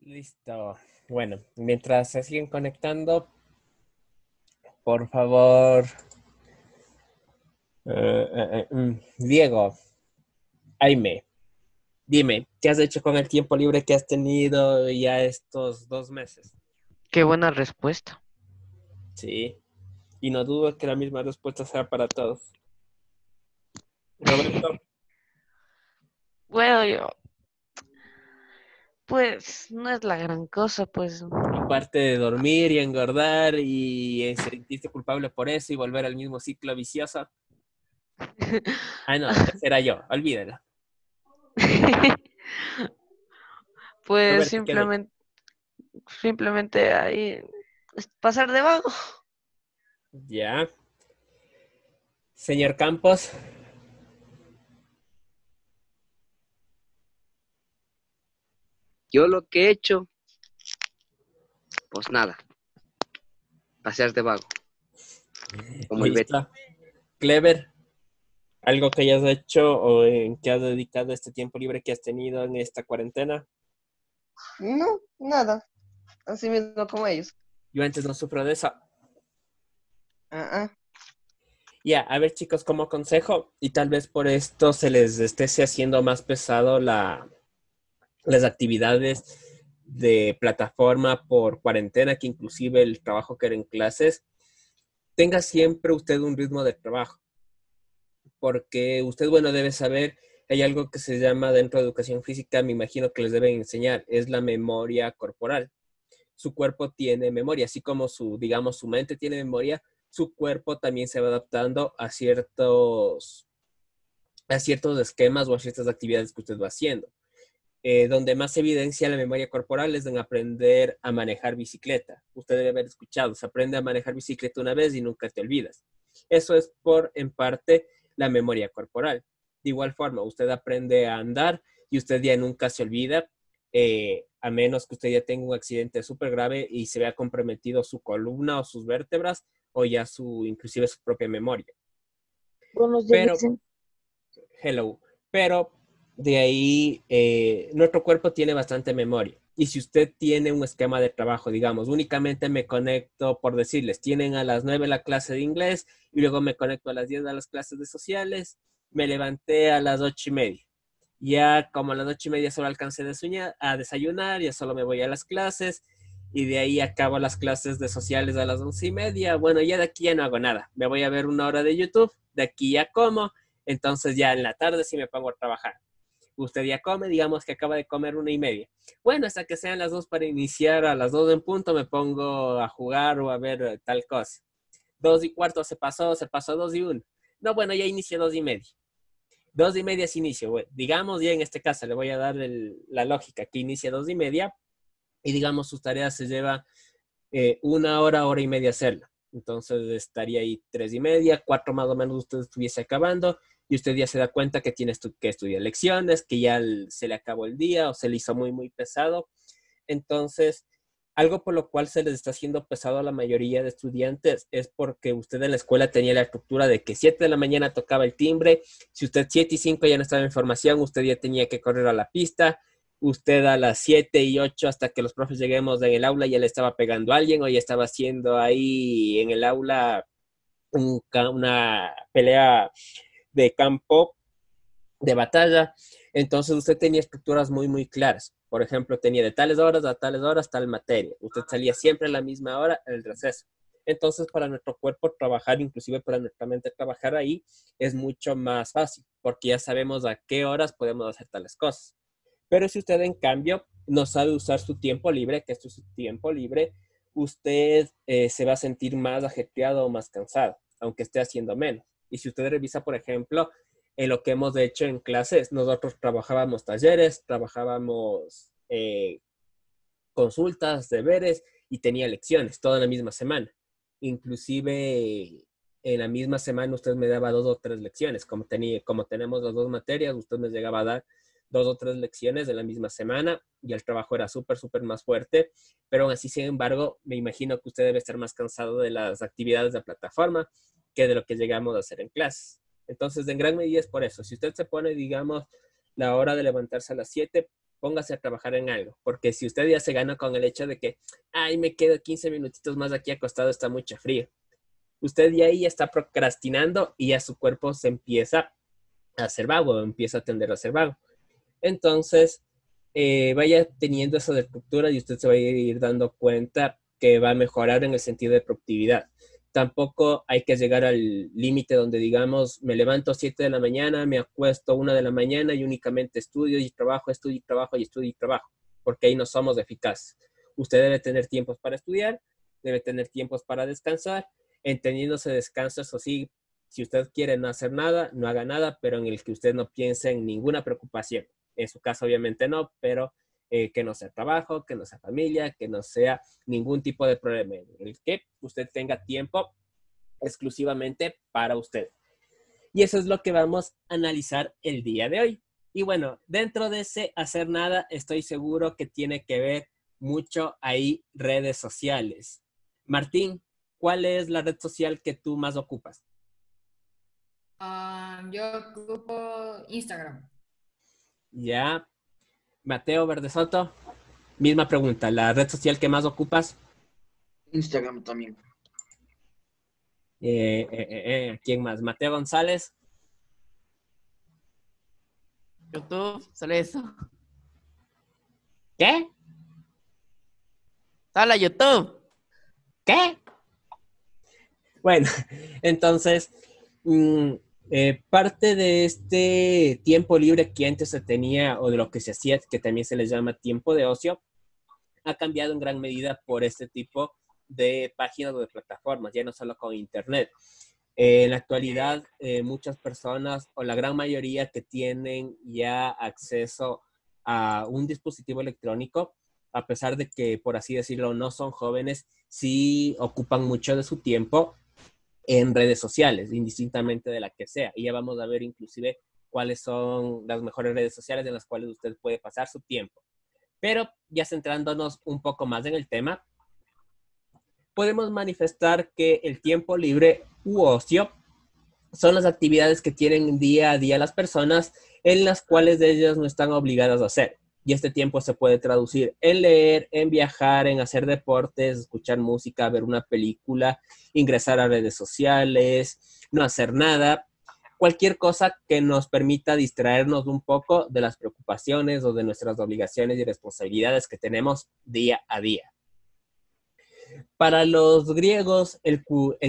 Listo. Bueno, mientras se siguen conectando, por favor, Diego, Aime, dime, ¿qué has hecho con el tiempo libre que has tenido ya estos 2 meses? Qué buena respuesta. Sí, y no dudo que la misma respuesta sea para todos. Roberto, Bueno, pues no es la gran cosa, pues. aparte de dormir y engordar y sentirte culpable por eso y volver al mismo ciclo vicioso. Ah, no, ese era yo, olvídalo. Pues Roberto, ¿qué has hecho? simplemente ahí pasar de vago. Ya. Señor Campos. Yo lo que he hecho, pues nada, pasear de vago, como el Betty. Listo. Clever, algo que hayas hecho o en que has dedicado este tiempo libre que has tenido en esta cuarentena. No, nada. Así mismo como ellos. Yo antes no sufro de eso. Ah, ah. Ya, a ver chicos, como consejo, y tal vez por esto se les esté haciendo más pesado las actividades de plataforma por cuarentena, que inclusive el trabajo que era en clases, tenga siempre usted un ritmo de trabajo, porque usted, bueno, debe saber, hay algo que se llama dentro de educación física, me imagino que les deben enseñar, es la memoria corporal. Su cuerpo tiene memoria, así como digamos, su mente tiene memoria, su cuerpo también se va adaptando a ciertos esquemas o a ciertas actividades que usted va haciendo. Donde más se evidencia la memoria corporal es en aprender a manejar bicicleta. Usted debe haber escuchado, se aprende a manejar bicicleta una vez y nunca te olvidas. Eso es en parte, la memoria corporal. De igual forma, usted aprende a andar y usted ya nunca se olvida, a menos que usted ya tenga un accidente súper grave y se vea comprometido su columna o sus vértebras o ya inclusive su propia memoria. Buenos días, Pero Dixon. hello, pero de ahí nuestro cuerpo tiene bastante memoria. Y si usted tiene un esquema de trabajo, digamos, únicamente me conecto, por decirles, tienen a las 9 la clase de inglés y luego me conecto a las 10 a las clases de sociales, me levanté a las 8:30. Ya como a las 8:30 solo alcancé a desayunar, ya solo me voy a las clases y de ahí acabo las clases de sociales a las 11:30. Bueno, ya de aquí ya no hago nada. Me voy a ver una hora de YouTube, de aquí ya como, entonces ya en la tarde sí me pongo a trabajar. Usted ya come, digamos que acaba de comer 1:30. Bueno, hasta que sean las 2 para iniciar, a las 2 en punto me pongo a jugar o a ver tal cosa. 2:15 se pasó 2:01. No, bueno, ya inicié 2:30. 2:30 es inicio, güey. Digamos, ya en este caso le voy a dar la lógica, que inicia 2:30 y digamos sus tareas se lleva una hora, hora y media hacerla. Entonces estaría ahí 3:30, 4 más o menos usted estuviese acabando y usted ya se da cuenta que tiene que estudiar lecciones, que ya se le acabó el día o se le hizo muy, muy pesado. Entonces, algo por lo cual se les está haciendo pesado a la mayoría de estudiantes es porque usted en la escuela tenía la estructura de que 7 de la mañana tocaba el timbre, si usted 7:05 ya no estaba en formación, usted ya tenía que correr a la pista, usted a las 7:08 hasta que los profes lleguemos en el aula ya le estaba pegando a alguien o ya estaba haciendo ahí en el aula una pelea de campo de batalla. Entonces usted tenía estructuras muy, muy claras. Por ejemplo, tenía de tales horas a tales horas tal materia. Usted salía siempre a la misma hora en el receso. Entonces, para nuestro cuerpo trabajar, inclusive para nuestra mente trabajar ahí, es mucho más fácil, porque ya sabemos a qué horas podemos hacer tales cosas. Pero si usted, en cambio, no sabe usar su tiempo libre, que esto es su tiempo libre, usted se va a sentir más ajetreado o más cansado, aunque esté haciendo menos. Y si usted revisa, por ejemplo, en lo que hemos hecho en clases, nosotros trabajábamos talleres, trabajábamos consultas, deberes y tenía lecciones toda la misma semana. Inclusive en la misma semana usted me daba 2 o 3 lecciones, como tenemos las dos materias, usted me llegaba a dar 2 o 3 lecciones de la misma semana y el trabajo era súper, súper más fuerte, pero aún así, sin embargo, me imagino que usted debe estar más cansado de las actividades de plataforma que de lo que llegamos a hacer en clases. Entonces, en gran medida es por eso. Si usted se pone, digamos, la hora de levantarse a las 7, póngase a trabajar en algo, porque si usted ya se gana con el hecho de que, ay, me quedo 15 minutitos más aquí acostado, está mucho frío, usted ya ahí está procrastinando y ya su cuerpo se empieza a hacer vago, empieza a tender a ser vago. Entonces, vaya teniendo esa estructura y usted se va a ir dando cuenta que va a mejorar en el sentido de productividad. Tampoco hay que llegar al límite donde digamos, me levanto 7 de la mañana, me acuesto 1 de la mañana y únicamente estudio y trabajo, estudio y trabajo y estudio y trabajo, porque ahí no somos eficaces. Usted debe tener tiempos para estudiar, debe tener tiempos para descansar, entendiéndose descanso, eso sí, si usted quiere no hacer nada, no haga nada, pero en el que usted no piense en ninguna preocupación. En su caso, obviamente no, pero que no sea trabajo, que no sea familia, que no sea ningún tipo de problema, en el que usted tenga tiempo exclusivamente para usted. Y eso es lo que vamos a analizar el día de hoy. Y bueno, dentro de ese hacer nada, estoy seguro que tiene que ver mucho ahí redes sociales. Martín, ¿cuál es la red social que tú más ocupas? Yo ocupo Instagram. Ya. Mateo Verdesoto, misma pregunta. ¿La red social que más ocupas? Instagram también. ¿Quién más? Mateo González. YouTube, solo eso. ¿Qué? Solo YouTube. ¿Qué? Bueno, entonces, parte de este tiempo libre que antes se tenía o de lo que se hacía, que también se les llama tiempo de ocio, ha cambiado en gran medida por este tipo de páginas o de plataformas, ya no solo con internet. En la actualidad, muchas personas o la gran mayoría que tienen ya acceso a un dispositivo electrónico, a pesar de que, por así decirlo, no son jóvenes, sí ocupan mucho de su tiempo en redes sociales, indistintamente de la que sea. Y ya vamos a ver inclusive cuáles son las mejores redes sociales en las cuales usted puede pasar su tiempo. Pero ya centrándonos un poco más en el tema, podemos manifestar que el tiempo libre u ocio son las actividades que tienen día a día las personas en las cuales ellas no están obligadas a hacer. Y este tiempo se puede traducir en leer, en viajar, en hacer deportes, escuchar música, ver una película, ingresar a redes sociales, no hacer nada. Cualquier cosa que nos permita distraernos un poco de las preocupaciones o de nuestras obligaciones y responsabilidades que tenemos día a día. Para los griegos, el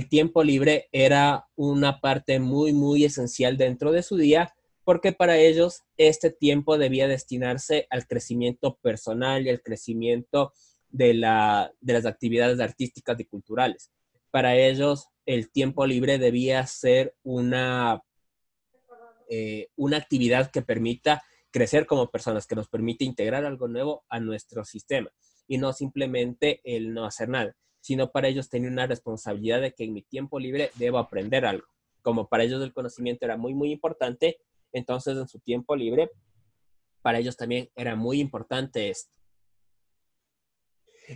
tiempo libre era una parte muy, muy esencial dentro de su día, porque para ellos este tiempo debía destinarse al crecimiento personal y al crecimiento de las actividades artísticas y culturales. Para ellos, el tiempo libre debía ser una actividad que permita crecer como personas, que nos permite integrar algo nuevo a nuestro sistema y no simplemente el no hacer nada, sino para ellos tener una responsabilidad de que en mi tiempo libre debo aprender algo. Como para ellos el conocimiento era muy, muy importante, entonces en su tiempo libre, para ellos también era muy importante esto.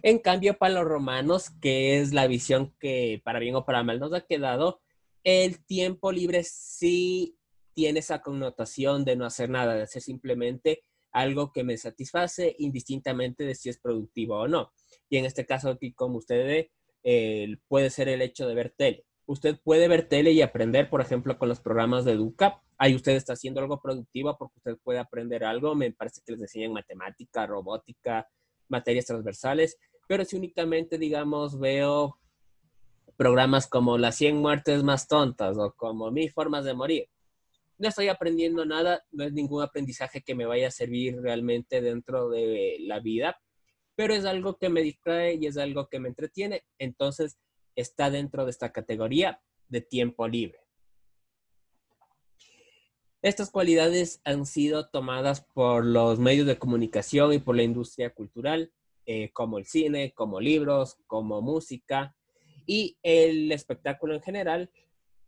En cambio, para los romanos, que es la visión que para bien o para mal nos ha quedado, el tiempo libre sí tiene esa connotación de no hacer nada, de hacer simplemente algo que me satisface indistintamente de si es productivo o no. Y en este caso aquí, como usted ve, puede ser el hecho de ver tele. Usted puede ver tele y aprender, por ejemplo, con los programas de Educa. Ahí usted está haciendo algo productivo porque usted puede aprender algo. Me parece que les enseñan matemática, robótica, materias transversales. Pero si únicamente, digamos, veo programas como Las 100 muertes más tontas o como 1000 formas de morir, no estoy aprendiendo nada, no es ningún aprendizaje que me vaya a servir realmente dentro de la vida, pero es algo que me distrae y es algo que me entretiene, entonces está dentro de esta categoría de tiempo libre. Estas cualidades han sido tomadas por los medios de comunicación y por la industria cultural, como el cine, como libros, como música y el espectáculo en general,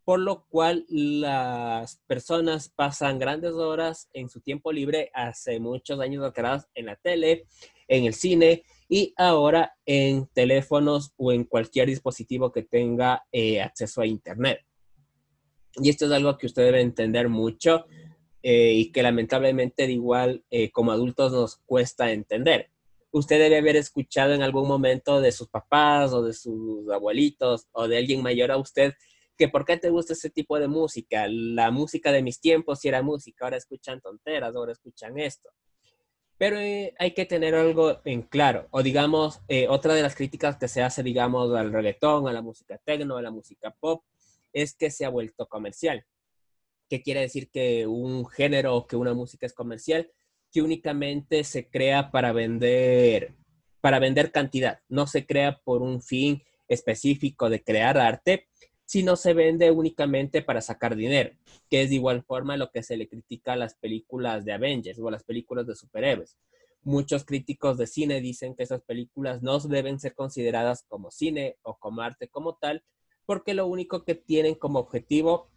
por lo cual las personas pasan grandes horas en su tiempo libre hace muchos años atrás en la tele, en el cine y ahora en teléfonos o en cualquier dispositivo que tenga acceso a internet. Y esto es algo que usted debe entender mucho y que lamentablemente de igual como adultos nos cuesta entender. Usted debe haber escuchado en algún momento de sus papás o de sus abuelitos o de alguien mayor a usted que por qué te gusta ese tipo de música. La música de mis tiempos sí era música, ahora escuchan tonteras, ahora escuchan esto. Pero hay que tener algo en claro. O digamos, otra de las críticas que se hace, digamos, al reggaetón, a la música techno, a la música pop, es que se ha vuelto comercial. ¿Qué quiere decir que un género o que una música es comercial? Que únicamente se crea para vender cantidad. No se crea por un fin específico de crear arte, sino se vende únicamente para sacar dinero, que es de igual forma lo que se le critica a las películas de Avengers o a las películas de superhéroes. Muchos críticos de cine dicen que esas películas no deben ser consideradas como cine o como arte como tal, porque lo único que tienen como objetivo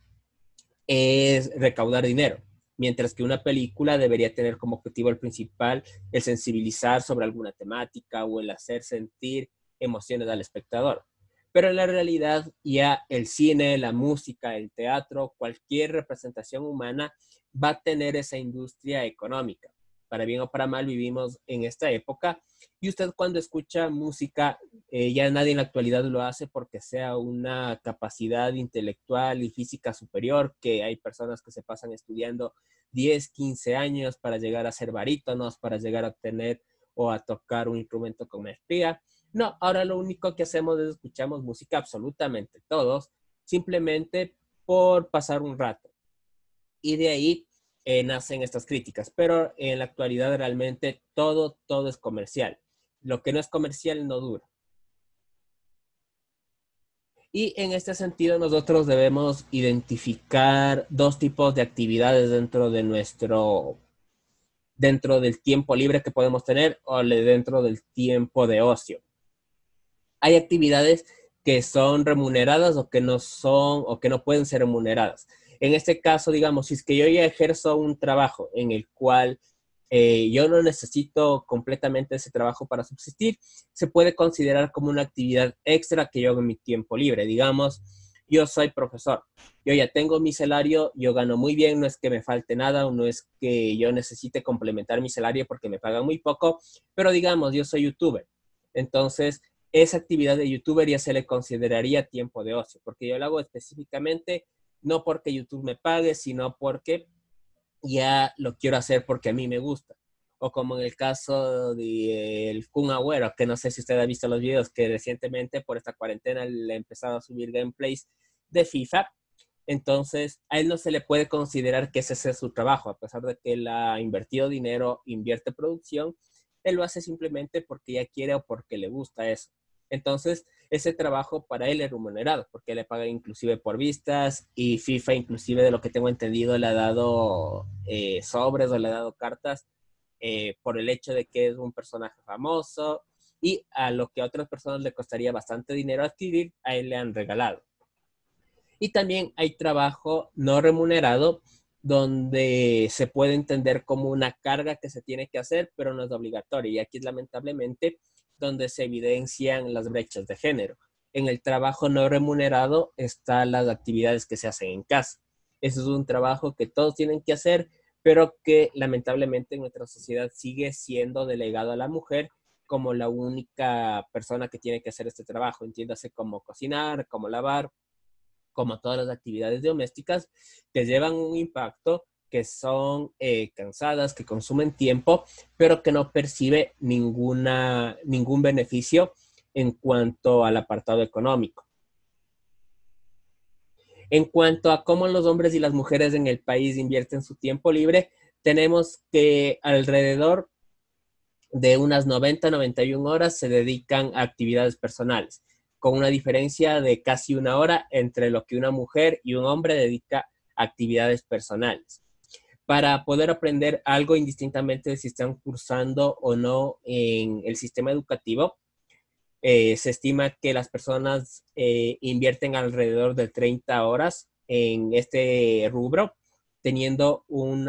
es recaudar dinero, mientras que una película debería tener como objetivo el principal el sensibilizar sobre alguna temática o el hacer sentir emociones al espectador. Pero en la realidad ya el cine, la música, el teatro, cualquier representación humana va a tener esa industria económica. Para bien o para mal vivimos en esta época y usted cuando escucha música, ya nadie en la actualidad lo hace porque sea una capacidad intelectual y física superior, que hay personas que se pasan estudiando 10, 15 años para llegar a ser barítonos, para llegar a tener o a tocar un instrumento con maestría. No, ahora lo único que hacemos es escuchamos música absolutamente todos, simplemente por pasar un rato. Y de ahí nacen estas críticas. Pero en la actualidad realmente todo es comercial. Lo que no es comercial no dura. Y en este sentido nosotros debemos identificar dos tipos de actividades dentro del tiempo libre que podemos tener o dentro del tiempo de ocio. Hay actividades que son remuneradas o que no son o que no pueden ser remuneradas. En este caso, digamos, si es que yo ya ejerzo un trabajo en el cual yo no necesito completamente ese trabajo para subsistir, se puede considerar como una actividad extra que yo hago en mi tiempo libre. Digamos, yo soy profesor, yo ya tengo mi salario, yo gano muy bien, no es que me falte nada o no es que yo necesite complementar mi salario porque me pagan muy poco, pero digamos, yo soy youtuber. Entonces, esa actividad de youtuber ya se le consideraría tiempo de ocio, porque yo lo hago específicamente no porque YouTube me pague, sino porque ya lo quiero hacer porque a mí me gusta. O como en el caso del Kun Agüero, que no sé si usted ha visto los videos, que recientemente por esta cuarentena le ha empezado a subir gameplays de FIFA. Entonces, a él no se le puede considerar que ese sea su trabajo, a pesar de que él ha invertido dinero, invierte producción, él lo hace simplemente porque ya quiere o porque le gusta eso. Entonces, ese trabajo para él es remunerado, porque le paga inclusive por vistas y FIFA inclusive de lo que tengo entendido le ha dado sobres o le ha dado cartas por el hecho de que es un personaje famoso y a lo que a otras personas le costaría bastante dinero adquirir, a él le han regalado. Y también hay trabajo no remunerado donde se puede entender como una carga que se tiene que hacer, pero no es obligatoria. Y aquí es lamentablemente donde se evidencian las brechas de género. En el trabajo no remunerado están las actividades que se hacen en casa. Eso es un trabajo que todos tienen que hacer, pero que lamentablemente en nuestra sociedad sigue siendo delegado a la mujer como la única persona que tiene que hacer este trabajo. Entiéndase como cocinar, como lavar, como todas las actividades domésticas que llevan un impacto, que son cansadas, que consumen tiempo, pero que no percibe ningún beneficio en cuanto al apartado económico. En cuanto a cómo los hombres y las mujeres en el país invierten su tiempo libre, tenemos que alrededor de unas 90-91 horas se dedican a actividades personales, con una diferencia de casi una hora entre lo que una mujer y un hombre dedica a actividades personales. Para poder aprender algo indistintamente de si están cursando o no en el sistema educativo, se estima que las personas invierten alrededor de 30 horas en este rubro, teniendo un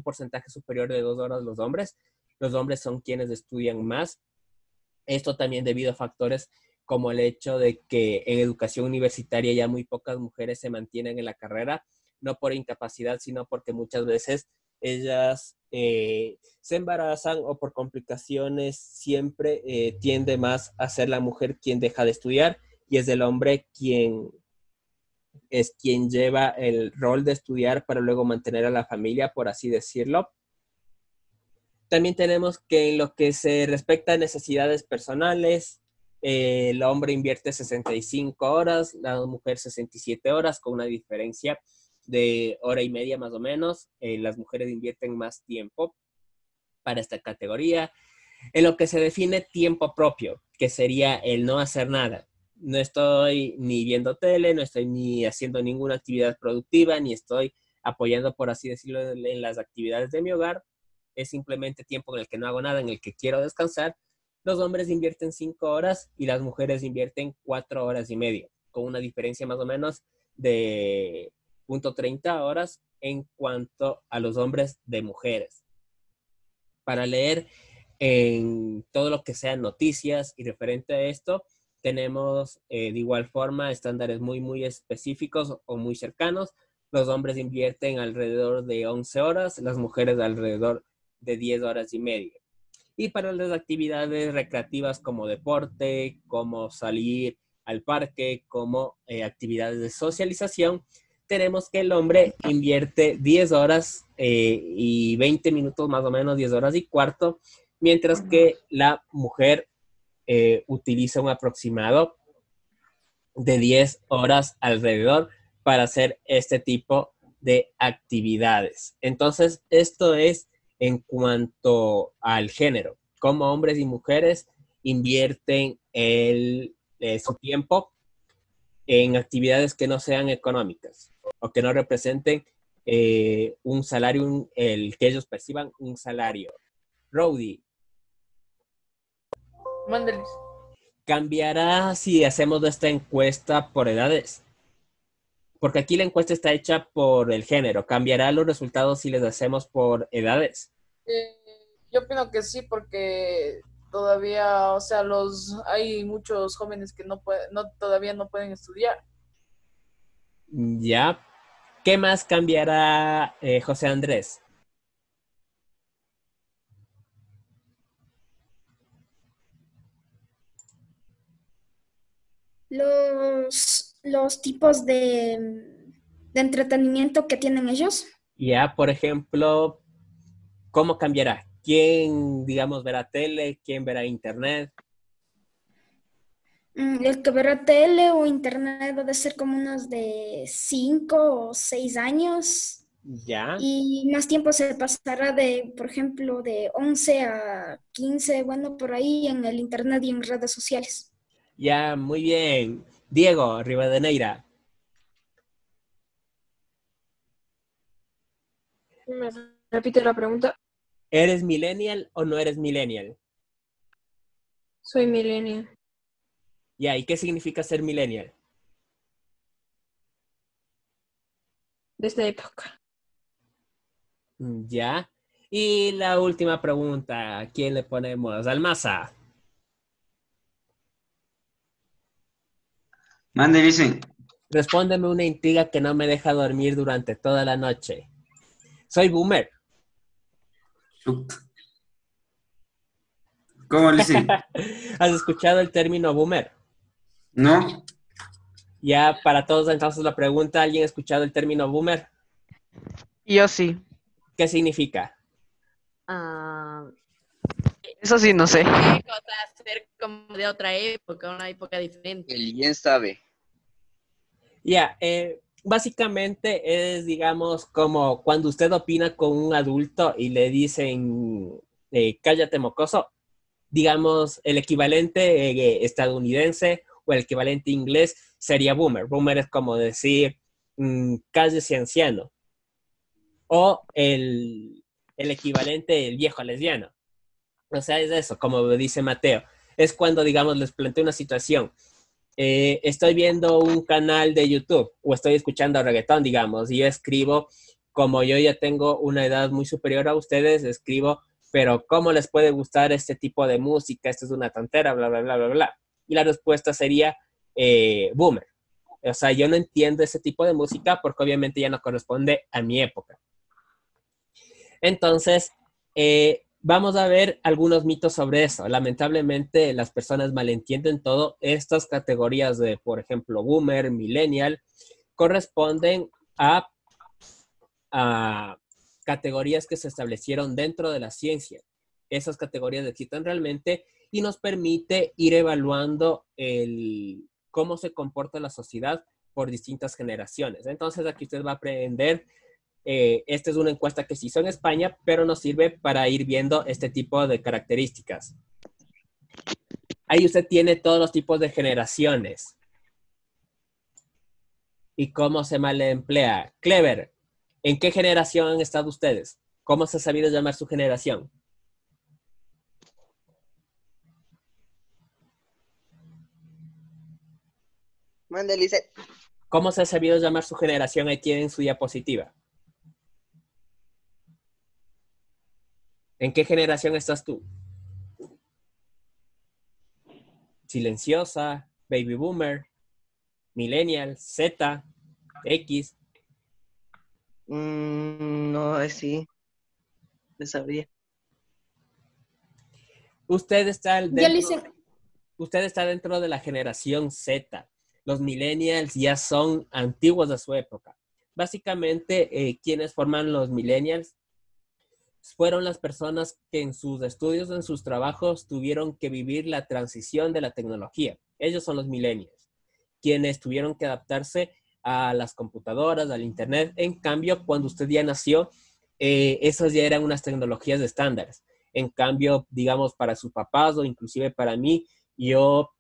porcentaje superior de 2 horas los hombres. Los hombres son quienes estudian más. Esto también debido a factores como el hecho de que en educación universitaria ya muy pocas mujeres se mantienen en la carrera no por incapacidad, sino porque muchas veces ellas se embarazan o por complicaciones siempre tiende más a ser la mujer quien deja de estudiar y es el hombre quien lleva el rol de estudiar para luego mantener a la familia, por así decirlo. También tenemos que en lo que se respecta a necesidades personales, el hombre invierte 65 horas, la mujer 67 horas, con una diferencia de hora y media más o menos. Las mujeres invierten más tiempo para esta categoría. En lo que se define tiempo propio, que sería el no hacer nada. No estoy ni viendo tele, no estoy ni haciendo ninguna actividad productiva, ni estoy apoyando, por así decirlo, en las actividades de mi hogar. Es simplemente tiempo en el que no hago nada, en el que quiero descansar. Los hombres invierten 5 horas y las mujeres invierten 4 horas y media, con una diferencia más o menos de 0.30 horas en cuanto a los hombres de mujeres. Para leer en todo lo que sean noticias y referente a esto, tenemos de igual forma estándares muy específicos o muy cercanos. Los hombres invierten alrededor de 11 horas, las mujeres alrededor de 10 horas y media. Y para las actividades recreativas como deporte, como salir al parque, como actividades de socialización, tenemos que el hombre invierte 10 horas y 20 minutos más o menos, 10 horas y cuarto, mientras que la mujer utiliza un aproximado de 10 horas alrededor para hacer este tipo de actividades. Entonces, esto es en cuanto al género, cómo hombres y mujeres invierten su tiempo en actividades que no sean económicas o que no representen un salario, el que ellos perciban un salario. Rowdy, Mándeles. ¿cambiará si hacemos esta encuesta por edades? Porque aquí la encuesta está hecha por el género. ¿Cambiará los resultados si les hacemos por edades? Yo opino que sí, porque todavía, o sea, hay muchos jóvenes que todavía no pueden estudiar. Ya. ¿Qué más cambiará, José Andrés? Los tipos de entretenimiento que tienen ellos. Ya, por ejemplo, ¿cómo cambiará? ¿Quién, digamos, verá tele? ¿Quién verá internet? El que verá tele o internet debe ser como unos de 5 o 6 años. Ya. Y más tiempo se pasará por ejemplo, de 11 a 15, bueno, por ahí en el internet y en redes sociales. Ya, muy bien. Diego Rivadeneira. ¿Me repite la pregunta? ¿Eres millennial o no eres millennial? Soy millennial. Ya, ¿y qué significa ser millennial? De esta época. Ya. Y la última pregunta, ¿a quién le ponemos? Almaza. Mande, dicen. Respóndeme una intriga que no me deja dormir durante toda la noche. Soy boomer. ¿Cómo le dicen? ¿Has escuchado el término boomer? ¿No? Ya, para todos entonces la pregunta, ¿alguien ha escuchado el término boomer? Yo sí. ¿Qué significa? Eso sí, no sé. Ser como de otra época, una época diferente. El bien sabe. Ya, básicamente es, digamos, como cuando usted opina con un adulto y le dicen, cállate mocoso. Digamos, el equivalente estadounidense o el equivalente inglés sería boomer. Boomer es como decir, cállese anciano. O el equivalente, el viejo lesbiano. O sea, es eso, como dice Mateo. Es cuando, digamos, les planteo una situación. Estoy viendo un canal de YouTube o estoy escuchando reggaetón, digamos, y yo escribo, como yo ya tengo una edad muy superior a ustedes, escribo, pero ¿cómo les puede gustar este tipo de música? Esto es una tontera, bla, bla, bla, bla, bla. Y la respuesta sería boomer. O sea, yo no entiendo ese tipo de música porque obviamente ya no corresponde a mi época. Entonces, vamos a ver algunos mitos sobre eso. Lamentablemente, las personas malentienden todo. Estas categorías de, por ejemplo, boomer, millennial, corresponden a categorías que se establecieron dentro de la ciencia. Esas categorías existen realmente y nos permite ir evaluando cómo se comporta la sociedad por distintas generaciones. Entonces, aquí usted va a aprender. Esta es una encuesta que se hizo en España, pero nos sirve para ir viendo este tipo de características. Ahí usted tiene todos los tipos de generaciones y cómo se mal emplea. Clever, ¿en qué generación han estado ustedes? ¿Cómo se ha sabido llamar su generación? Mande, Lisette. ¿Cómo se ha sabido llamar su generación? Ahí tienen su diapositiva. ¿En qué generación estás tú? Silenciosa, baby boomer, millennial, Z, X. No, sí. No sabría. Usted está Ya le hice. usted está dentro de la generación Z. Los millennials ya son antiguos de su época. Básicamente, quienes forman los millennials fueron las personas que en sus estudios, en sus trabajos, tuvieron que vivir la transición de la tecnología. Ellos son los millennials, quienes tuvieron que adaptarse a las computadoras, al internet. En cambio, cuando usted ya nació, esas ya eran unas tecnologías estándares. En cambio, digamos, para sus papás o inclusive para mí, yo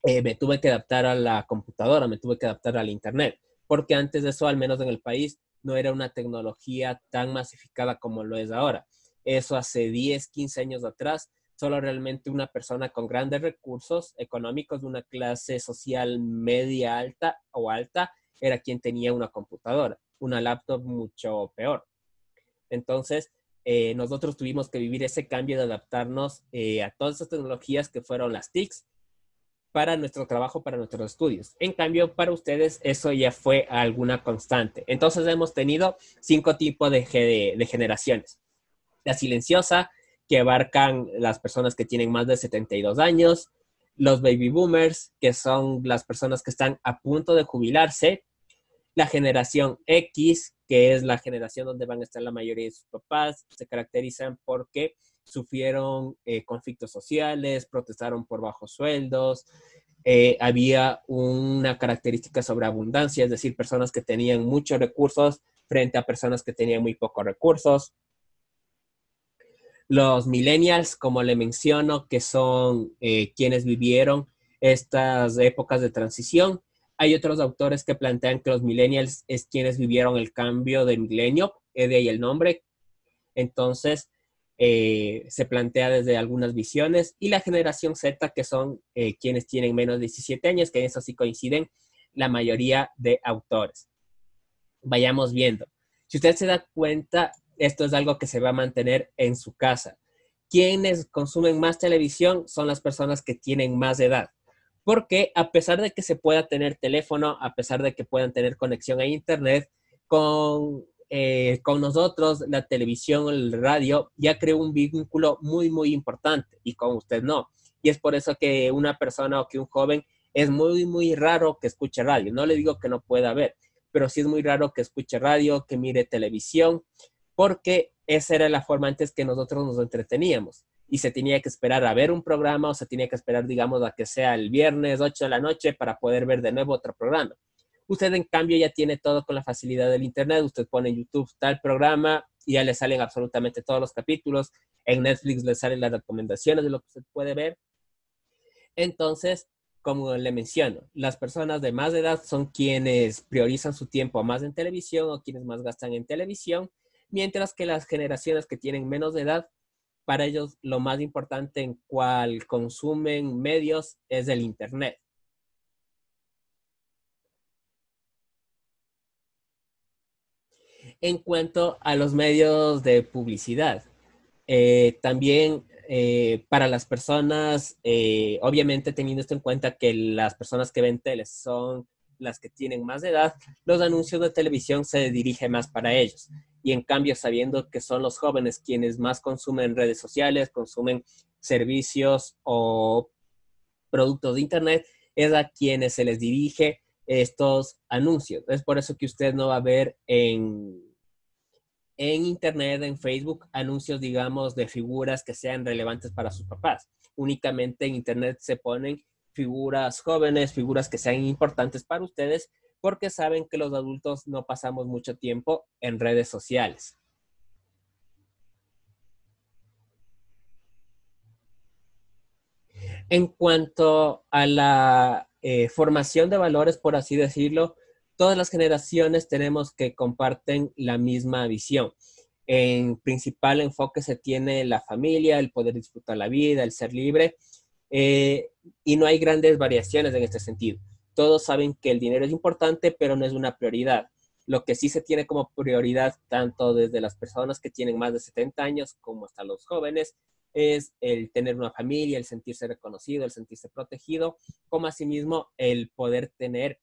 me tuve que adaptar a la computadora, me tuve que adaptar al internet, porque antes de eso, al menos en el país, no era una tecnología tan masificada como lo es ahora. Eso hace 10, 15 años atrás, solo realmente una persona con grandes recursos económicos de una clase social media alta o alta era quien tenía una computadora, una laptop mucho peor. Entonces, nosotros tuvimos que vivir ese cambio de adaptarnos a todas esas tecnologías que fueron las TICs para nuestro trabajo, para nuestros estudios. En cambio, para ustedes eso ya fue alguna constante. Entonces hemos tenido 5 tipos de generaciones. La silenciosa, que abarcan las personas que tienen más de 72 años. Los baby boomers, que son las personas que están a punto de jubilarse. La generación X, que es la generación donde van a estar la mayoría de sus papás, se caracterizan porque sufrieron conflictos sociales, protestaron por bajos sueldos, había una característica sobre abundancia, es decir, personas que tenían muchos recursos frente a personas que tenían muy pocos recursos. Los millennials, como le menciono, que son quienes vivieron estas épocas de transición. Hay otros autores que plantean que los millennials es quienes vivieron el cambio de milenio, de ahí el nombre. Entonces, se plantea desde algunas visiones. Y la generación Z, que son quienes tienen menos de 17 años, que en eso sí coinciden la mayoría de autores. Vayamos viendo. Si usted se da cuenta, esto es algo que se va a mantener en su casa. Quienes consumen más televisión son las personas que tienen más edad. Porque a pesar de que se pueda tener teléfono, a pesar de que puedan tener conexión a internet, con nosotros la televisión o el radio ya creó un vínculo muy, muy importante y con usted no. Y es por eso que una persona o que un joven es muy, muy raro que escuche radio. No le digo que no pueda ver, pero sí es muy raro que escuche radio, que mire televisión, porque esa era la forma antes que nosotros nos entreteníamos. Y se tenía que esperar a ver un programa o se tenía que esperar, digamos, a que sea el viernes 8 de la noche para poder ver de nuevo otro programa. Usted, en cambio, ya tiene todo con la facilidad del internet. Usted pone en YouTube tal programa y ya le salen absolutamente todos los capítulos. En Netflix le salen las recomendaciones de lo que usted puede ver. Entonces, como le menciono, las personas de más edad son quienes priorizan su tiempo más en televisión o quienes más gastan en televisión, mientras que las generaciones que tienen menos de edad, para ellos lo más importante en cual consumen medios es el internet. En cuanto a los medios de publicidad, también para las personas, obviamente teniendo esto en cuenta que las personas que ven tele son las que tienen más edad, los anuncios de televisión se dirigen más para ellos. Y en cambio, sabiendo que son los jóvenes quienes más consumen redes sociales, consumen servicios o productos de Internet, es a quienes se les dirige estos anuncios. Es por eso que usted no va a ver en Internet, en Facebook, anuncios, digamos, de figuras que sean relevantes para sus papás. Únicamente en Internet se ponen figuras jóvenes, figuras que sean importantes para ustedes, porque saben que los adultos no pasamos mucho tiempo en redes sociales. En cuanto a la formación de valores, por así decirlo, todas las generaciones tenemos que comparten la misma visión. En principal enfoque se tiene la familia, el poder disfrutar la vida, el ser libre, y no hay grandes variaciones en este sentido. Todos saben que el dinero es importante, pero no es una prioridad. Lo que sí se tiene como prioridad, tanto desde las personas que tienen más de 70 años como hasta los jóvenes, es el tener una familia, el sentirse reconocido, el sentirse protegido, como asimismo el poder tener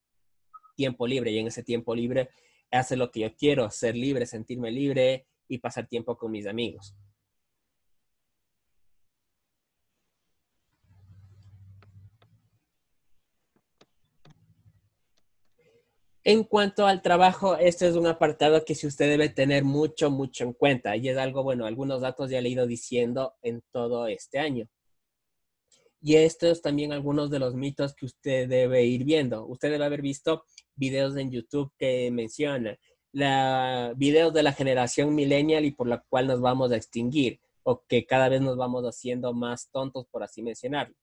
tiempo libre. Y en ese tiempo libre hacer lo que yo quiero, ser libre, sentirme libre y pasar tiempo con mis amigos. En cuanto al trabajo, este es un apartado que si usted debe tener mucho en cuenta. Y es algo, bueno, algunos datos ya le he ido diciendo en todo este año. Y estos también algunos de los mitos que usted debe ir viendo. Usted debe haber visto videos en YouTube que mencionan videos de la generación millennial y por la cual nos vamos a extinguir, o que cada vez nos vamos haciendo más tontos, por así mencionarlo.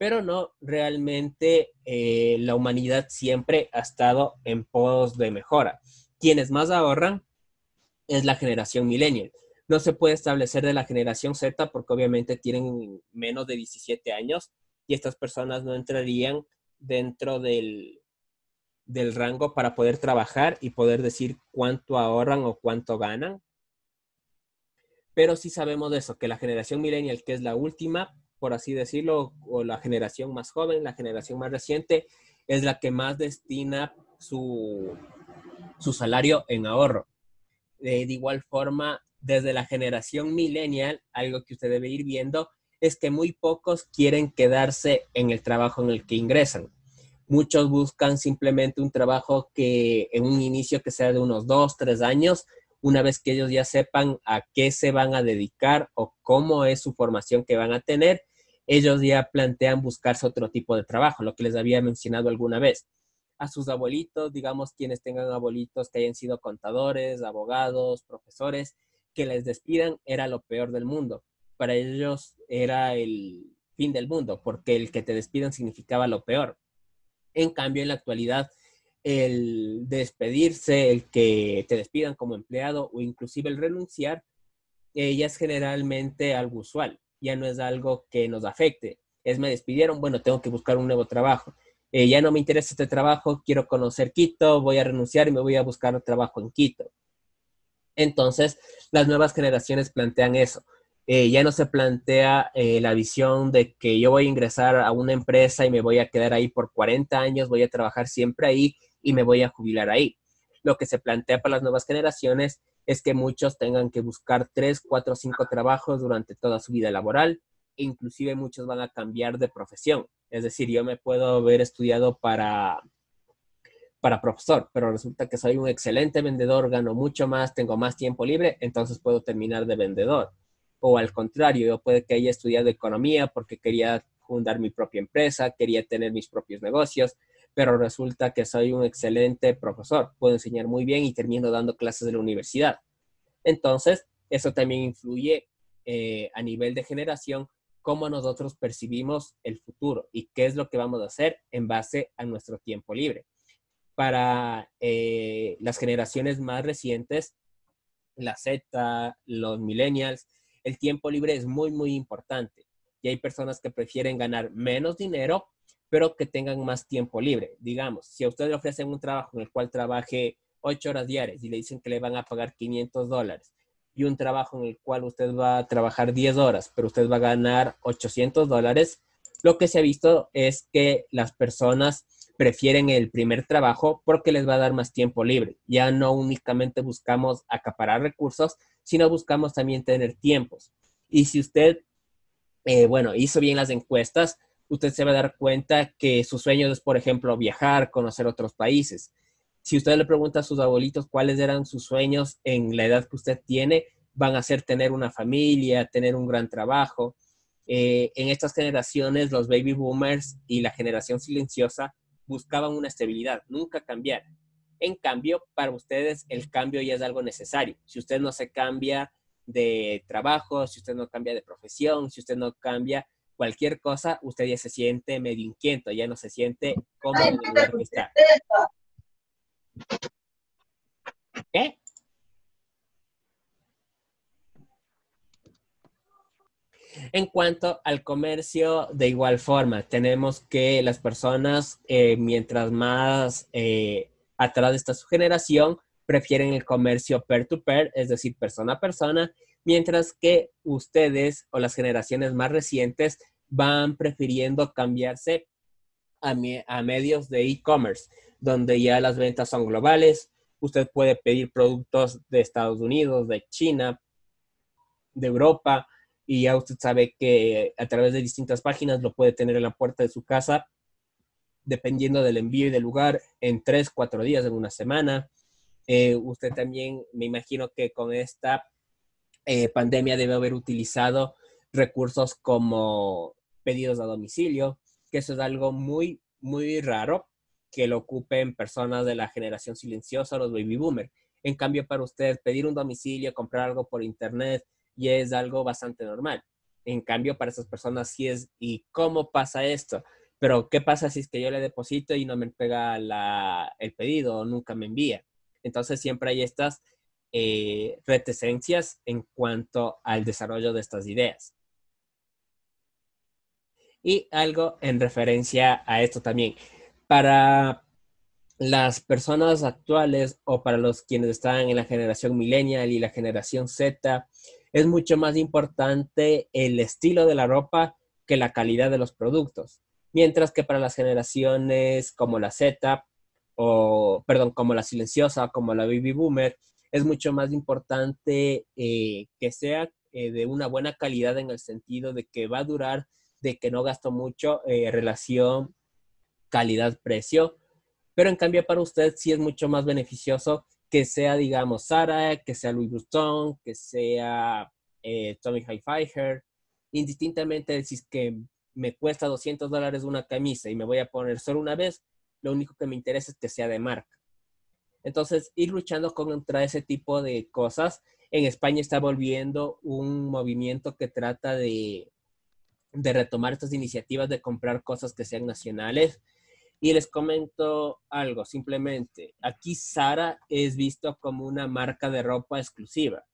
Pero no, realmente la humanidad siempre ha estado en pos de mejora. Quienes más ahorran es la generación millennial. No se puede establecer de la generación Z porque obviamente tienen menos de 17 años y estas personas no entrarían dentro del rango para poder trabajar y poder decir cuánto ahorran o cuánto ganan. Pero sí sabemos de eso, que la generación millennial, que es la última, por así decirlo, o la generación más joven, la generación más reciente, es la que más destina su salario en ahorro. De igual forma, desde la generación millennial, algo que usted debe ir viendo es que muy pocos quieren quedarse en el trabajo en el que ingresan. Muchos buscan simplemente un trabajo que en un inicio que sea de unos 2, 3 años, una vez que ellos ya sepan a qué se van a dedicar o cómo es su formación que van a tener, ellos ya plantean buscarse otro tipo de trabajo, lo que les había mencionado alguna vez. A sus abuelitos, digamos, quienes tengan abuelitos que hayan sido contadores, abogados, profesores, que les despidan era lo peor del mundo. Para ellos era el fin del mundo, porque el que te despidan significaba lo peor. En cambio, en la actualidad, el despedirse, el que te despidan como empleado o inclusive el renunciar, ya es generalmente algo usual. Ya no es algo que nos afecte. Me despidieron, bueno, tengo que buscar un nuevo trabajo. Ya no me interesa este trabajo, quiero conocer Quito, voy a renunciar y me voy a buscar trabajo en Quito. Entonces, las nuevas generaciones plantean eso. Ya no se plantea la visión de que yo voy a ingresar a una empresa y me voy a quedar ahí por 40 años, voy a trabajar siempre ahí y me voy a jubilar ahí. Lo que se plantea para las nuevas generaciones es que muchos tengan que buscar 3, 4, 5 trabajos durante toda su vida laboral e inclusive muchos van a cambiar de profesión. Es decir, yo me puedo haber estudiado para profesor, pero resulta que soy un excelente vendedor, gano mucho más, tengo más tiempo libre, entonces puedo terminar de vendedor. O al contrario, yo puede que haya estudiado economía porque quería fundar mi propia empresa, quería tener mis propios negocios, pero resulta que soy un excelente profesor, puedo enseñar muy bien y termino dando clases en la universidad. Entonces, eso también influye a nivel de generación, cómo nosotros percibimos el futuro y qué es lo que vamos a hacer en base a nuestro tiempo libre. Para las generaciones más recientes, la Z, los millennials, el tiempo libre es muy importante. Y hay personas que prefieren ganar menos dinero, pero que tengan más tiempo libre. Digamos, si a usted le ofrecen un trabajo en el cual trabaje 8 horas diarias y le dicen que le van a pagar $500 y un trabajo en el cual usted va a trabajar 10 horas, pero usted va a ganar $800, lo que se ha visto es que las personas prefieren el primer trabajo porque les va a dar más tiempo libre. Ya no únicamente buscamos acaparar recursos, sino buscamos también tener tiempos. Y si usted, bueno, hizo bien las encuestas, usted se va a dar cuenta que su sueño es, por ejemplo, viajar, conocer otros países. Si usted le pregunta a sus abuelitos cuáles eran sus sueños en la edad que usted tiene, van a ser tener una familia, tener un gran trabajo. En estas generaciones, los baby boomers y la generación silenciosa buscaban una estabilidad, nunca cambiar. En cambio, para ustedes el cambio ya es algo necesario. Si usted no se cambia de trabajo, si usted no cambia de profesión, si usted no cambia cualquier cosa, usted ya se siente medio inquieto, ya no se siente cómodo en el lugar que está. ¿Qué? En cuanto al comercio, de igual forma, tenemos que las personas, mientras más atrás está su generación, prefieren el comercio peer-to-peer, es decir, persona a persona, mientras que ustedes o las generaciones más recientes van prefiriendo cambiarse a medios de e-commerce, donde ya las ventas son globales. Usted puede pedir productos de Estados Unidos, de China, de Europa, y ya usted sabe que a través de distintas páginas lo puede tener en la puerta de su casa, dependiendo del envío y del lugar, en 3, 4 días, en una semana. Usted también, me imagino que con esta pandemia debe haber utilizado recursos como pedidos a domicilio, que eso es algo muy, muy raro que lo ocupen personas de la generación silenciosa, los baby boomers. En cambio, para usted, pedir un domicilio, comprar algo por internet, ya es algo bastante normal. En cambio, para esas personas sí es, ¿y cómo pasa esto? Pero, ¿qué pasa si es que yo le deposito y no me pega el pedido o nunca me envía? Entonces, siempre hay estas reticencias en cuanto al desarrollo de estas ideas. Y algo en referencia a esto también. Para las personas actuales o para los quienes están en la generación millennial y la generación Z, es mucho más importante el estilo de la ropa que la calidad de los productos. Mientras que para las generaciones como la Z, como la silenciosa, como la baby boomer, es mucho más importante que sea de una buena calidad en el sentido de que va a durar, de que no gasto mucho, relación calidad-precio. Pero en cambio para usted sí es mucho más beneficioso que sea, digamos, Zara, que sea Louis Vuitton, que sea Tommy Hilfiger, indistintamente si es que me cuesta $200 una camisa y me voy a poner solo una vez, lo único que me interesa es que sea de marca. Entonces, ir luchando contra ese tipo de cosas. En España está volviendo un movimiento que trata de retomar estas iniciativas de comprar cosas que sean nacionales. Y les comento algo, simplemente, aquí Zara es visto como una marca de ropa exclusiva.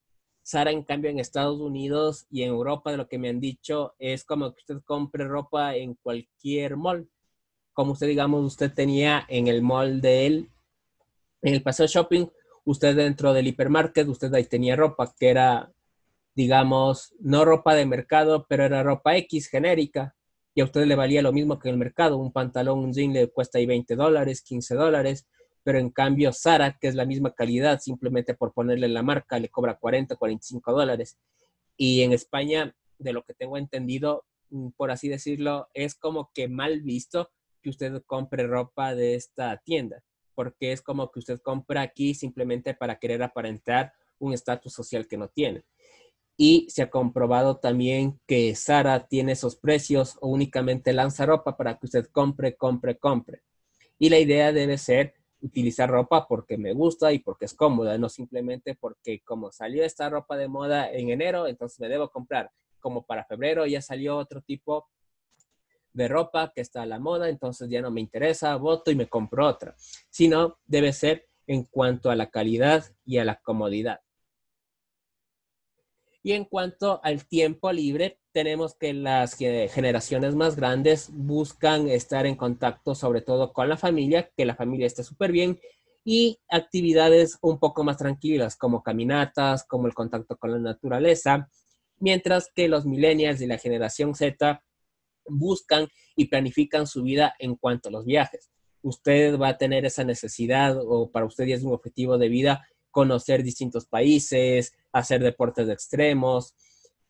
Zara, en cambio, en Estados Unidos y en Europa, de lo que me han dicho, es como que usted compre ropa en cualquier mall. Como usted, digamos, usted tenía en el mall en el Paseo Shopping, usted dentro del hipermarket, usted ahí tenía ropa que era, digamos, no ropa de mercado, pero era ropa X genérica. Y a usted le valía lo mismo que en el mercado. Un pantalón, un jean le cuesta ahí $20, $15, pero en cambio Zara, que es la misma calidad, simplemente por ponerle la marca, le cobra $40, $45. Y en España, de lo que tengo entendido, por así decirlo, es como que mal visto que usted compre ropa de esta tienda, porque es como que usted compra aquí simplemente para querer aparentar un estatus social que no tiene. Y se ha comprobado también que Zara tiene esos precios o únicamente lanza ropa para que usted compre. Y la idea debe ser utilizar ropa porque me gusta y porque es cómoda, no simplemente porque como salió esta ropa de moda en enero, entonces me debo comprar. Como para febrero ya salió otro tipo de ropa que está a la moda, entonces ya no me interesa, voto y me compro otra. Sino debe ser en cuanto a la calidad y a la comodidad. Y en cuanto al tiempo libre, tenemos que las generaciones más grandes buscan estar en contacto sobre todo con la familia, que la familia esté súper bien, y actividades un poco más tranquilas como caminatas, como el contacto con la naturaleza, mientras que los millennials y la generación Z buscan y planifican su vida en cuanto a los viajes. usted va a tener esa necesidad o para usted ya es un objetivo de vida conocer distintos países, hacer deportes de extremos,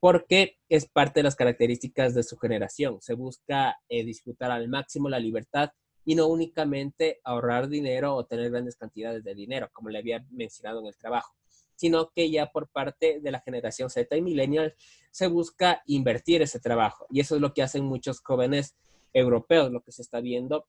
porque es parte de las características de su generación. Se busca disfrutar al máximo la libertad y no únicamente ahorrar dinero o tener grandes cantidades de dinero, como le había mencionado en el trabajo, sino que ya por parte de la generación Z y millennial se busca invertir ese trabajo. Y eso es lo que hacen muchos jóvenes europeos, lo que se está viendo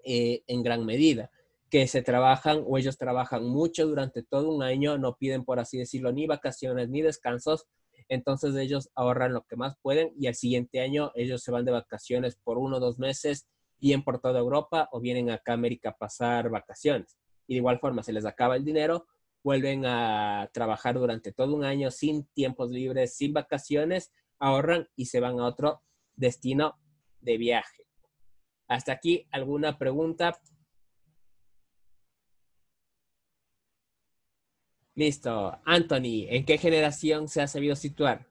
en gran medida, que se trabajan o ellos trabajan mucho durante todo un año, no piden, por así decirlo, ni vacaciones ni descansos. Entonces ellos ahorran lo que más pueden y al siguiente año ellos se van de vacaciones por 1 o 2 meses, bien por toda Europa o vienen acá a América a pasar vacaciones. Y de igual forma se les acaba el dinero, vuelven a trabajar durante todo un año sin tiempos libres, sin vacaciones, ahorran y se van a otro destino de viaje. Hasta aquí, ¿alguna pregunta? Listo. Anthony, ¿en qué generación se ha sabido situar?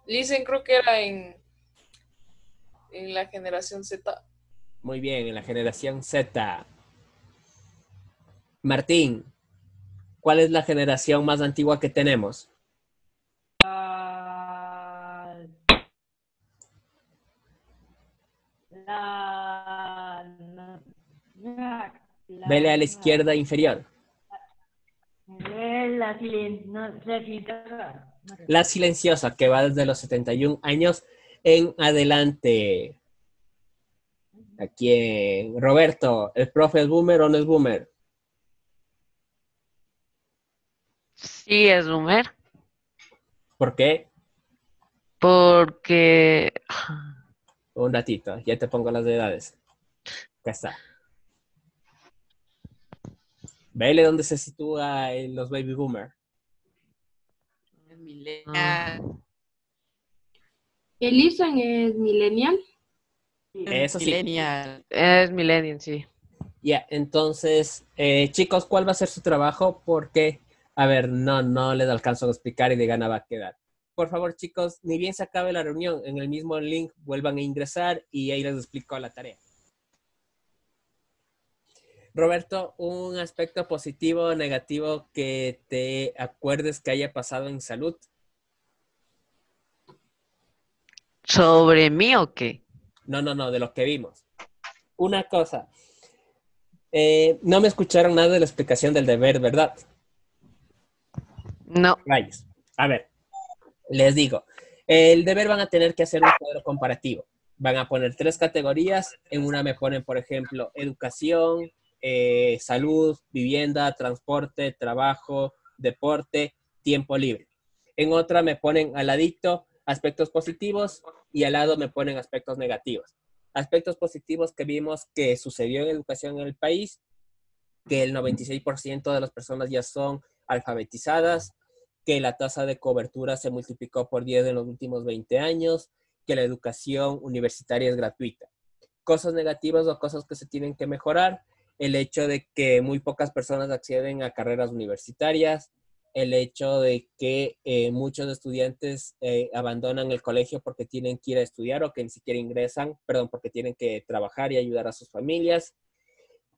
Dicen, creo que era en la generación Z. Muy bien, en la generación Z. Martín, ¿cuál es la generación más antigua que tenemos? Vele a la izquierda inferior. La silenciosa, que va desde los 71 años en adelante. Aquí, Roberto, ¿el profe es boomer o no es boomer? Sí, es boomer. ¿Por qué? Porque Un ratito, ya te pongo las edades. Acá está. Vele dónde se sitúa en los baby boomer. Elisan es millennial. Eso sí. millennial. Es millennial, sí. Ya, entonces, chicos, ¿cuál va a ser su trabajo? Porque, a ver, no les alcanzo a explicar y de gana va a quedar. Por favor, chicos, ni bien se acabe la reunión, en el mismo link vuelvan a ingresar y ahí les explico la tarea. Roberto, un aspecto positivo o negativo que te acuerdes que haya pasado en salud. ¿Sobre mí o qué? No, de lo que vimos. Una cosa, no me escucharon nada de la explicación del deber, ¿verdad? No. Rayos. A ver, les digo, el deber van a tener que hacer un cuadro comparativo. Van a poner 3 categorías. En una me ponen, por ejemplo, educación, salud, vivienda, transporte, trabajo, deporte, tiempo libre. En otra me ponen al ladito aspectos positivos y al lado me ponen aspectos negativos. Aspectos positivos que vimos que sucedió en educación en el país, que el 96% de las personas ya son alfabetizadas, que la tasa de cobertura se multiplicó por 10 en los últimos 20 años, que la educación universitaria es gratuita. Cosas negativas o cosas que se tienen que mejorar, el hecho de que muy pocas personas acceden a carreras universitarias, el hecho de que muchos estudiantes abandonan el colegio porque tienen que ir a estudiar o que ni siquiera ingresan, porque tienen que trabajar y ayudar a sus familias.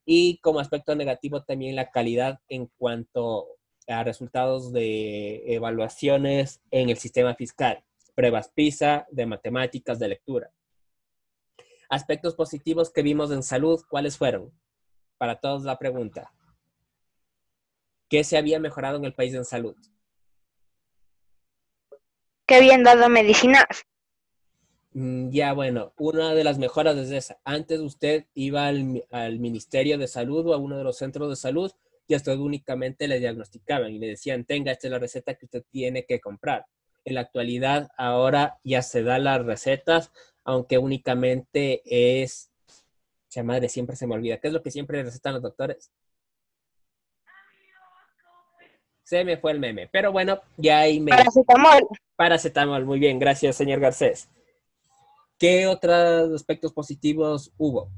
Y como aspecto negativo también la calidad en cuanto a resultados de evaluaciones en el sistema fiscal, pruebas PISA, de matemáticas, de lectura. Aspectos positivos que vimos en salud, ¿cuáles fueron? Para todos la pregunta. ¿Qué se había mejorado en el país en salud? Que habían dado medicinas. Ya, bueno, una de las mejoras es esa. Antes usted iba al Ministerio de Salud o a uno de los centros de salud y a usted únicamente le diagnosticaban y le decían, tenga, esta es la receta que usted tiene que comprar. En la actualidad, ahora ya se da las recetas, aunque únicamente es... Ya madre, siempre se me olvida. ¿Qué es lo que siempre recetan los doctores? Se me fue el meme. Pero bueno, ya hay... Paracetamol. Paracetamol, muy bien. Gracias, señor Garcés. ¿Qué otros aspectos positivos hubo?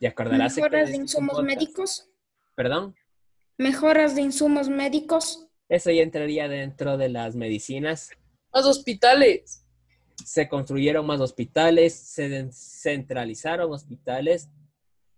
¿Y acordarás? Mejoras de insumos médicos. ¿Perdón? Mejoras de insumos médicos. Eso ya entraría dentro de las medicinas. Más hospitales. Se construyeron más hospitales, se centralizaron hospitales.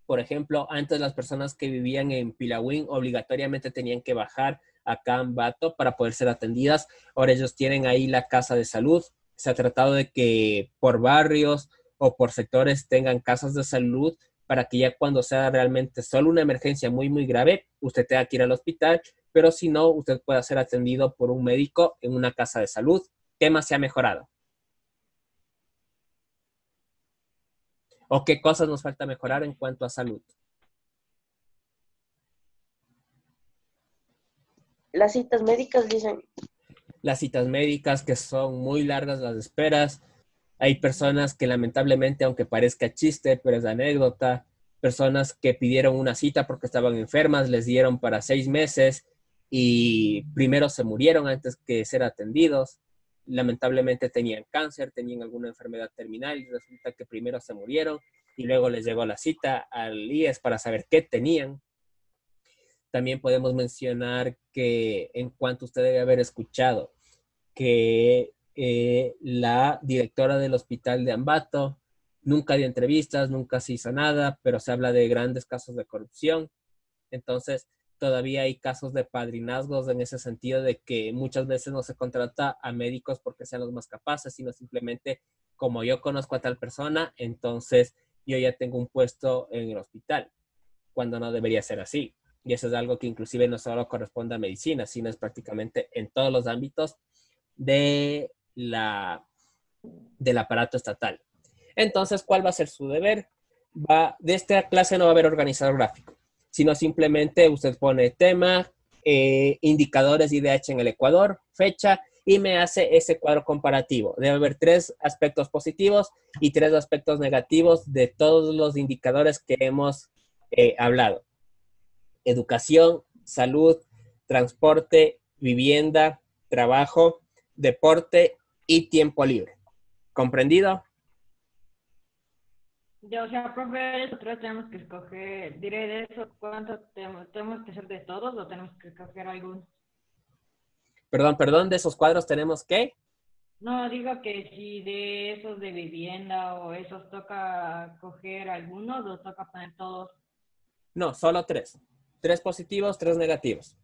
Por ejemplo, antes las personas que vivían en Pilawin obligatoriamente tenían que bajar acá a Ambato para poder ser atendidas. Ahora ellos tienen ahí la casa de salud. Se ha tratado de que por barrios o por sectores tengan casas de salud para que ya cuando sea realmente solo una emergencia muy, muy grave, usted tenga que ir al hospital, pero si no, usted pueda ser atendido por un médico en una casa de salud. ¿Qué más se ha mejorado? ¿O qué cosas nos falta mejorar en cuanto a salud? Las citas médicas dicen. Las citas médicas, que son muy largas las esperas. Hay personas que lamentablemente, aunque parezca chiste, pero es anécdota, personas que pidieron una cita porque estaban enfermas, les dieron para 6 meses y primero se murieron antes que ser atendidos. Lamentablemente tenían cáncer, tenían alguna enfermedad terminal y resulta que primero se murieron y luego les llegó la cita al IES para saber qué tenían. También podemos mencionar que en cuanto usted debe haber escuchado que la directora del hospital de Ambato nunca dio entrevistas, nunca se hizo nada, pero se habla de grandes casos de corrupción. Entonces, todavía hay casos de padrinazgos en ese sentido de que muchas veces no se contrata a médicos porque sean los más capaces, sino simplemente como yo conozco a tal persona, entonces yo ya tengo un puesto en el hospital, cuando no debería ser así. Y eso es algo que inclusive no solo corresponde a medicina, sino es prácticamente en todos los ámbitos del aparato estatal. Entonces, ¿cuál va a ser su deber? De esta clase no va a haber organizador gráfico, sino simplemente usted pone tema, indicadores IDH en el Ecuador, fecha, y me hace ese cuadro comparativo. Debe haber 3 aspectos positivos y 3 aspectos negativos de todos los indicadores que hemos hablado. Educación, salud, transporte, vivienda, trabajo, deporte y tiempo libre. ¿Comprendido? Ya, o sea, profe, nosotros tenemos que escoger, diré de eso, ¿cuánto tenemos que hacer de todos o tenemos que escoger algunos? Perdón, de esos cuadros tenemos que... No, digo que si de esos de vivienda o esos toca coger algunos o toca poner todos. No, solo 3. 3 positivos, 3 negativos.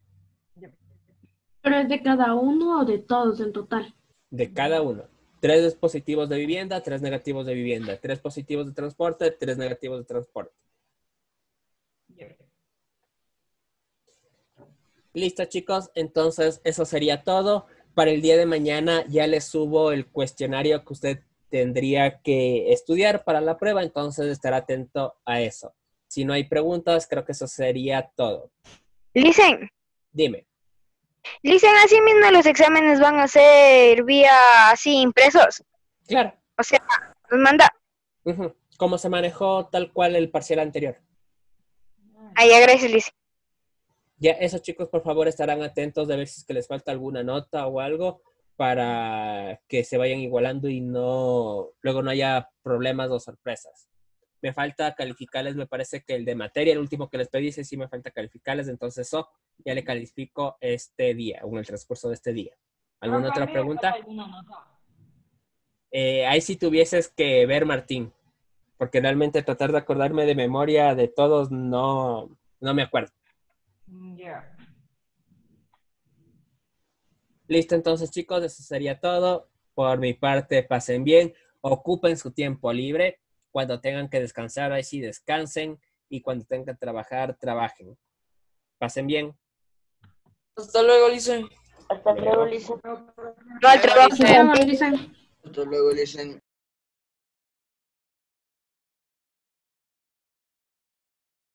¿Pero es de cada uno o de todos en total? De cada uno. 3 positivos de vivienda, 3 negativos de vivienda. 3 positivos de transporte, 3 negativos de transporte. Listo, chicos. Entonces, eso sería todo. Para el día de mañana ya les subo el cuestionario que usted tendría que estudiar para la prueba. Entonces, estará atento a eso. Si no hay preguntas, creo que eso sería todo. Listen. Dime. Listen, así mismo los exámenes van a ser vía así impresos. Claro. O sea, nos manda. Como se manejó tal cual el parcial anterior. Ya, gracias, Listen. Ya, esos chicos, por favor, estarán atentos de ver si es que les falta alguna nota o algo para que se vayan igualando y luego no haya problemas o sorpresas. Me falta calificarles, me parece que el de materia, el último que les pedí, sí me falta calificarles, entonces eso ya le califico este día, o en el transcurso de este día. ¿Alguna otra pregunta? Ahí sí tuvieses que ver, Martín, porque realmente tratar de acordarme de memoria de todos no me acuerdo. Ya. Listo, entonces, chicos, eso sería todo. Por mi parte, pasen bien, ocupen su tiempo libre. Cuando tengan que descansar, ahí sí descansen. Y cuando tengan que trabajar, trabajen. Pasen bien. Hasta luego, Lisen. Hasta luego, Lisen. No al trabajo. Hasta luego, Lisen.